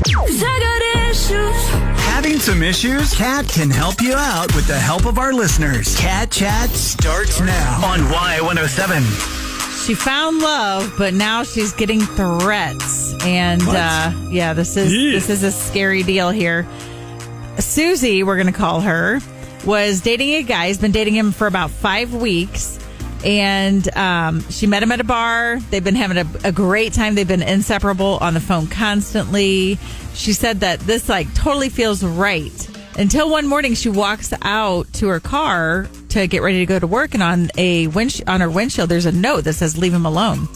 I got issues. Having some issues? Kat can help you out with the help of our listeners. Kat Chat starts now on Y107. She found love, but now she's getting threats. And this is a scary deal here. Susie, we're going to call her, was dating a guy. He's been dating him for about 5 weeks. And she met him at a bar. They've been having a great time. They've been inseparable on the phone constantly. She said that this totally feels right. Until one morning she walks out to her car to get ready to go to work, and on her windshield there's a note that says "Leave him alone."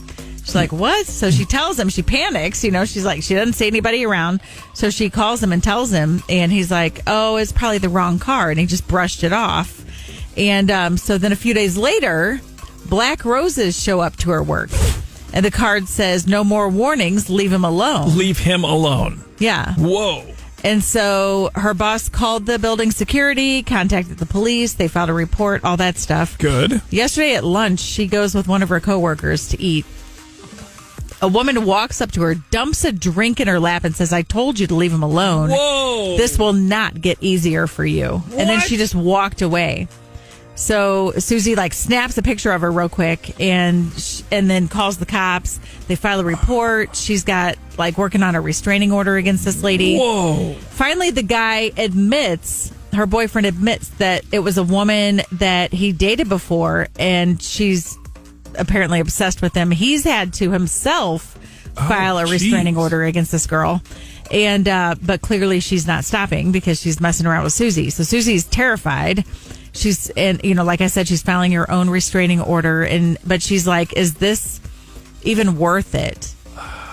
She's like, "What?" So she tells him. She panics. She's like, she doesn't see anybody around. So she calls him and tells him, and he's like, "Oh, it's probably the wrong car," and he just brushed it off. And so then a few days later, black roses show up to her work, and the card says, "No more warnings. Leave him alone." Leave him alone. Yeah. Whoa. And so her boss called the building security, contacted the police. They filed a report, all that stuff. Good. Yesterday at lunch, she goes with one of her coworkers to eat. A woman walks up to her, dumps a drink in her lap, and says, "I told you to leave him alone. Whoa. This will not get easier for you." What? And then she just walked away. So Susie snaps a picture of her real quick and then calls the cops. They file a report. She's got working on a restraining order against this lady. Whoa. Finally, the guy her boyfriend admits that it was a woman that he dated before, and she's apparently obsessed with him. He's had to himself file a restraining order against this girl. And but clearly she's not stopping because she's messing around with Susie. So Susie's terrified. Like I said, she's filing her own restraining order, but she's like, is this even worth it?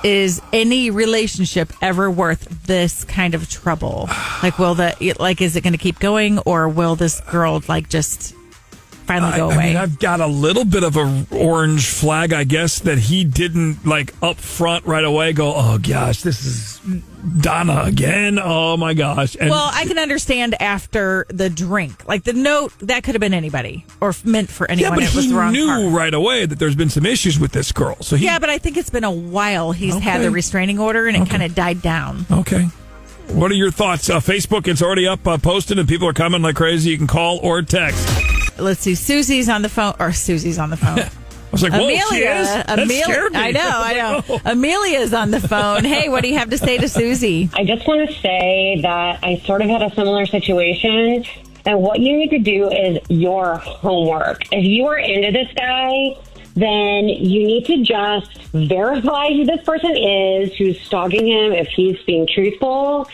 Is any relationship ever worth this kind of trouble? Is it going to keep going, or will this girl just finally go away? I mean, I've got a little bit of a orange flag, I guess, that he didn't up front right away go, "Oh gosh, this is Donna again. Oh my gosh." And well, I can understand after the drink, the note that could have been anybody or meant for anyone. Yeah, but it was he the wrong knew car. right away that there's been some issues with this girl. So but I think it's been a while he's had the restraining order, and it kind of died down. Okay. What are your thoughts? Facebook, it's already up, posted, and people are coming like crazy. You can call or text. Let's see. Susie's on the phone. I was like, whoa, Amelia, she is? That scared me. I know. Oh. Amelia's on the phone. Hey, what do you have to say to Susie? I just want to say that I sort of had a similar situation. And what you need to do is your homework. If you are into this guy, then you need to just verify who this person is, who's stalking him, if he's being truthful.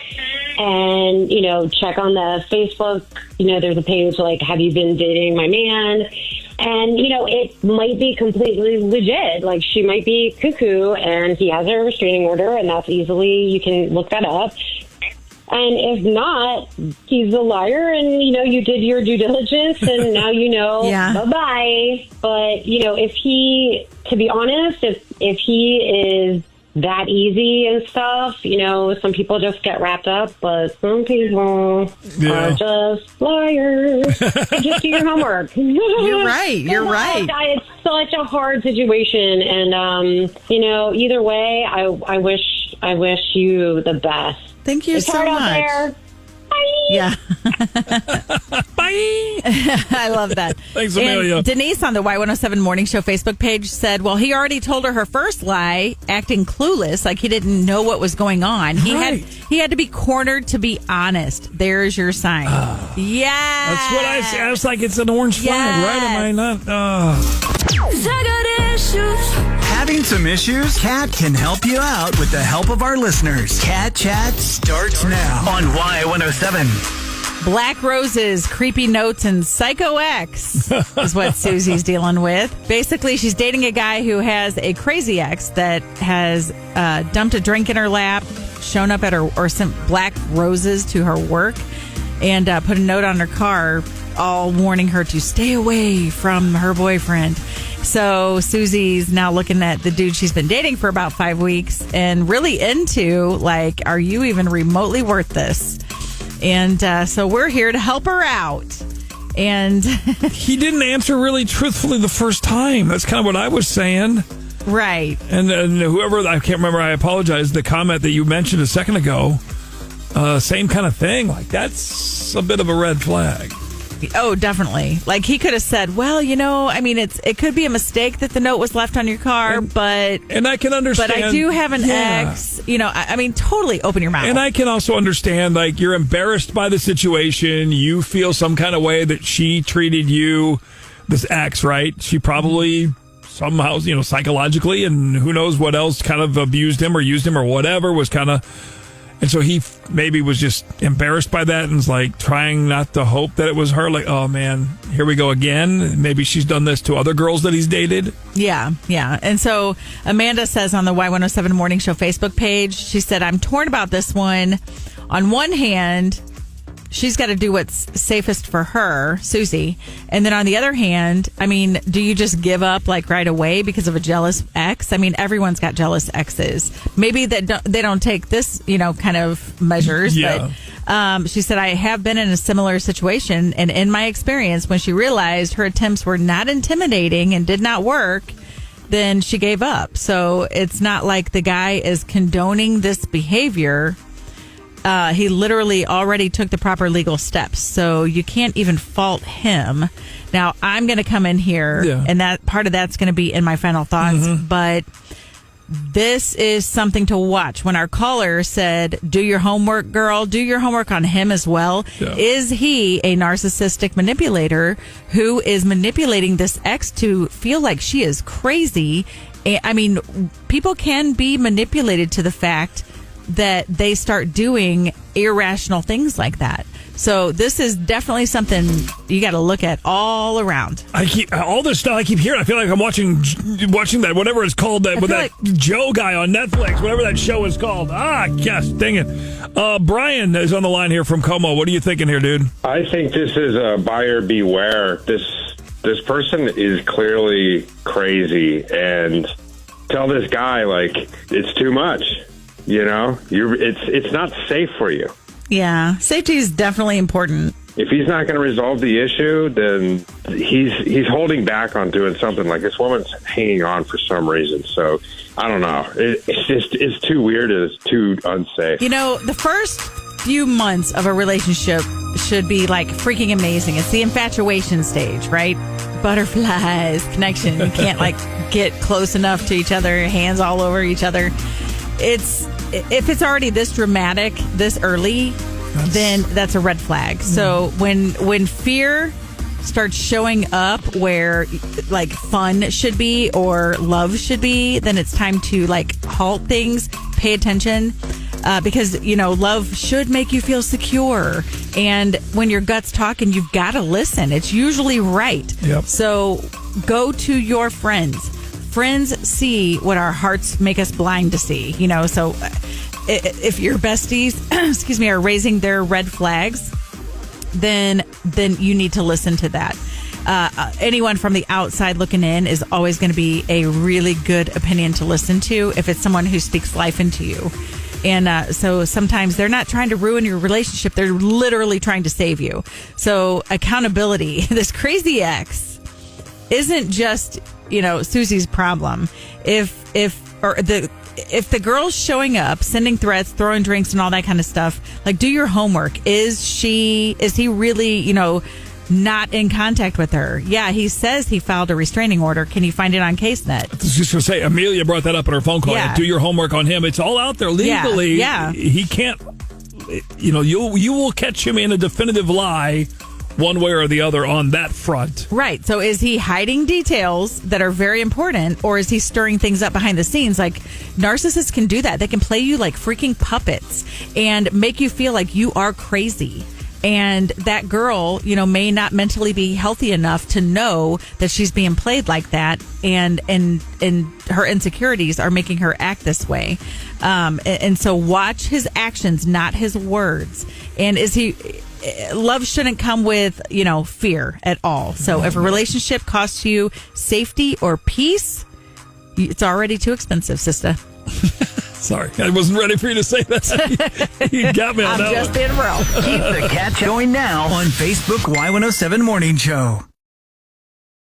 And, check on the Facebook. There's a page have you been dating my man? And, it might be completely legit. She might be cuckoo and he has a restraining order, and that's you can look that up. And if not, he's a liar, and, you did your due diligence, and now bye-bye. But, to be honest, if he is that easy and stuff, some people just get wrapped up, but some people are just liars. Just do your homework. You're right. It's such a hard situation, and, either way, I wish you the best. Thank you so hard much. Out there. Bye. Yeah. Bye. I love that. Thanks, Amelia. And Denise on the Y107 Morning Show Facebook page said, well, he already told her first lie, acting clueless, he didn't know what was going on. He had to be cornered to be honest. There's your sign. Yeah. That's what I said. I was like, it's an orange flag, right? Am I not? I got issues. Having some issues? Kat can help you out with the help of our listeners. Kat Chat starts now on Y107. Black roses, creepy notes, and psycho ex is what Susie's dealing with. Basically, she's dating a guy who has a crazy ex that has dumped a drink in her lap, shown up at her, or sent black roses to her work, and put a note on her car, all warning her to stay away from her boyfriend. So Susie's now looking at the dude she's been dating for about 5 weeks and really into, are you even remotely worth this? And so we're here to help her out. And he didn't answer really truthfully the first time. That's kind of what I was saying. Right. And whoever, I can't remember, I apologize, the comment that you mentioned a second ago, same kind of thing. Like, that's a bit of a red flag. Oh, definitely. Like, he could have said, well, I mean, it could be a mistake that the note was left on your car, but I can understand. But I do have an ex. I mean, totally open your mouth. And I can also understand, like, you're embarrassed by the situation. You feel some kind of way that she treated you, this ex, right? She probably somehow, psychologically, and who knows what else, kind of abused him or used him or whatever, was kind of... And so he maybe was just embarrassed by that and was like trying not to hope that it was her. Like, oh man, here we go again. Maybe she's done this to other girls that he's dated. Yeah. And so Amanda says on the Y107 Morning Show Facebook page, she said, I'm torn about this one. On one hand, she's got to do what's safest for her, Susie. And then on the other hand, I mean, do you just give up like right away because of a jealous ex? I mean, everyone's got jealous exes. Maybe they don't take this, kind of measures. Yeah. But she said, I have been in a similar situation. And in my experience, when she realized her attempts were not intimidating and did not work, then she gave up. So it's not like the guy is condoning this behavior. He literally already took the proper legal steps, so you can't even fault him. Now, I'm going to come in here, and that part of that's going to be in my final thoughts, but this is something to watch. When our caller said, do your homework, girl, do your homework on him as well. Yeah. Is he a narcissistic manipulator who is manipulating this ex to feel like she is crazy? I mean, people can be manipulated to the fact that they start doing irrational things like that. So this is definitely something you got to look at all around. I keep all this stuff I keep hearing. I feel like I'm watching that, whatever it's called, that with that Joe guy on Netflix, whatever that show is called. Yes, dang it. Brian is on the line here from Como. What are you thinking here, dude? I think this is a buyer beware. This person is clearly crazy, and tell this guy like it's too much. It's not safe for you. Yeah, safety is definitely important. If he's not going to resolve the issue, then he's holding back on doing something. Like, this woman's hanging on for some reason. So I don't know. It's too weird. It's too unsafe. The first few months of a relationship should be like freaking amazing. It's the infatuation stage, right? Butterflies, connection. You can't like get close enough to each other, hands all over each other. If it's already this dramatic this early, then that's a red flag. So when fear starts showing up where like fun should be or love should be, then it's time to like halt things, pay attention, because love should make you feel secure. And when your gut's talking, you've got to listen. It's usually right. Yep. So go to your friends. Friends see what our hearts make us blind to see, so if your besties, are raising their red flags, then you need to listen to that. Anyone from the outside looking in is always going to be a really good opinion to listen to if it's someone who speaks life into you. And so sometimes they're not trying to ruin your relationship. They're literally trying to save you. So accountability, this crazy ex isn't just Susie's problem. If the girl's showing up, sending threats, throwing drinks and all that kind of stuff, like, do your homework. Is he really, not in contact with her? Yeah, he says he filed a restraining order. Can you find it on CaseNet? I was just going to say, Amelia brought that up in her phone call. Yeah. Do your homework on him. It's all out there legally. Yeah. He can't, you will catch him in a definitive lie one way or the other on that front. Right. So is he hiding details that are very important, or is he stirring things up behind the scenes? Like, narcissists can do that. They can play you like freaking puppets and make you feel like you are crazy. And that girl, may not mentally be healthy enough to know that she's being played like that, and her insecurities are making her act this way. And so watch his actions, not his words. And love shouldn't come with, fear at all. So if a relationship costs you safety or peace, it's already too expensive, sister. Sorry, I wasn't ready for you to say that. You got me on that one. I'm just being real. Keep the cat going now on Facebook Y107 Morning Show.